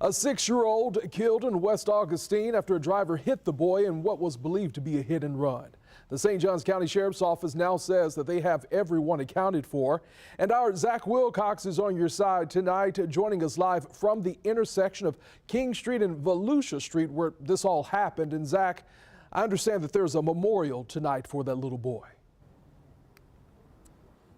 A 6-year-old killed in West Augustine after a driver hit the boy in what was believed to be a hit and run. The St. Johns County Sheriff's Office now says that they have everyone accounted for. And our Zach Wilcox is on your side tonight, joining us live from the intersection of King Street and Volusia Street where this all happened. And Zach, I understand that there's a memorial tonight for that little boy.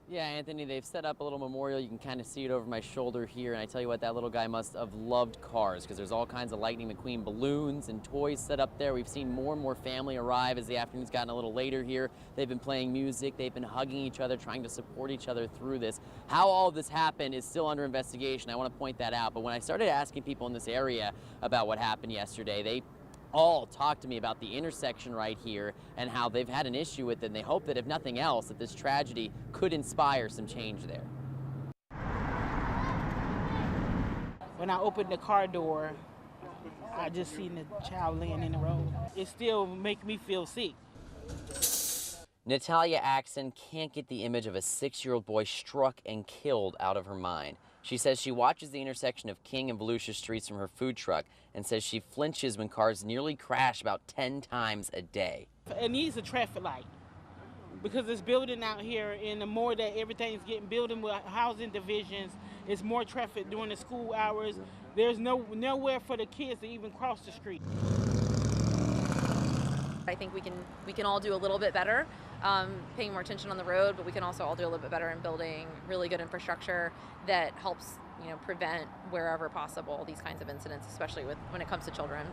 Yeah, Anthony, they've set up a little memorial. You can kind of see it over my shoulder here. And I tell you what, that little guy must have loved cars because there's all kinds of Lightning McQueen balloons and toys set up there. We've seen more and more family arrive as the afternoon's gotten a little later here. They've been playing music. They've been hugging each other, trying to support each other through this. How all of this happened is still under investigation. I want to point that out. But when I started asking people in this area about what happened yesterday, they all talked to me about the intersection right here and how they've had an issue with it, and they hope that if nothing else that this tragedy could inspire some change there. When I opened the car door, I just seen the child laying in the road. It still makes me feel sick. Natalia Axon can't get the image of a 6-year-old boy struck and killed out of her mind. She says she watches the intersection of King and Volusia streets from her food truck and says she flinches when cars nearly crash about 10 times a day. It needs a traffic light because it's building out here, and the more that everything's getting building with housing divisions, it's more traffic during the school hours. There's nowhere for the kids to even cross the street. I think we can all do a little bit better, paying more attention on the road, but we can also all do a little bit better in building really good infrastructure that helps, prevent wherever possible these kinds of incidents, especially when it comes to children.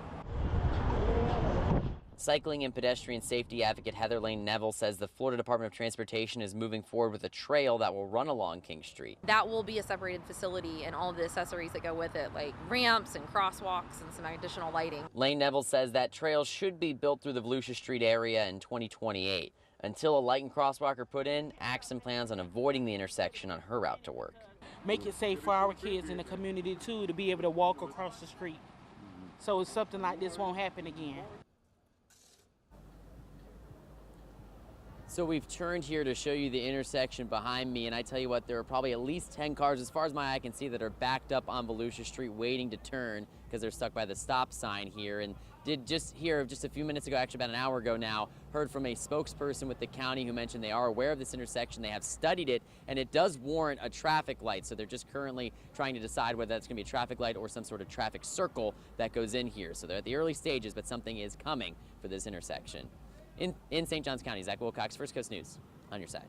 Cycling and pedestrian safety advocate Heather Lane Neville says the Florida Department of Transportation is moving forward with a trail that will run along King Street. That will be a separated facility, and all of the accessories that go with it, like ramps and crosswalks and some additional lighting. Lane Neville says that trail should be built through the Volusia Street area in 2028. Until a light and crosswalk are put in, Axon plans on avoiding the intersection on her route to work. Make it safe for our kids in the community too, to be able to walk across the street, so something like this won't happen again. So we've turned here to show you the intersection behind me, and I tell you what, there are probably at least 10 cars, as far as my eye can see, that are backed up on Volusia Street waiting to turn because they're stuck by the stop sign here. And did just hear just a few minutes ago, actually about an hour ago now, heard from a spokesperson with the county who mentioned they are aware of this intersection, they have studied it, and it does warrant a traffic light. So they're just currently trying to decide whether that's going to be a traffic light or some sort of traffic circle that goes in here. So they're at the early stages, but something is coming for this intersection. In St. Johns County, Zach Wilcox, First Coast News, on your side.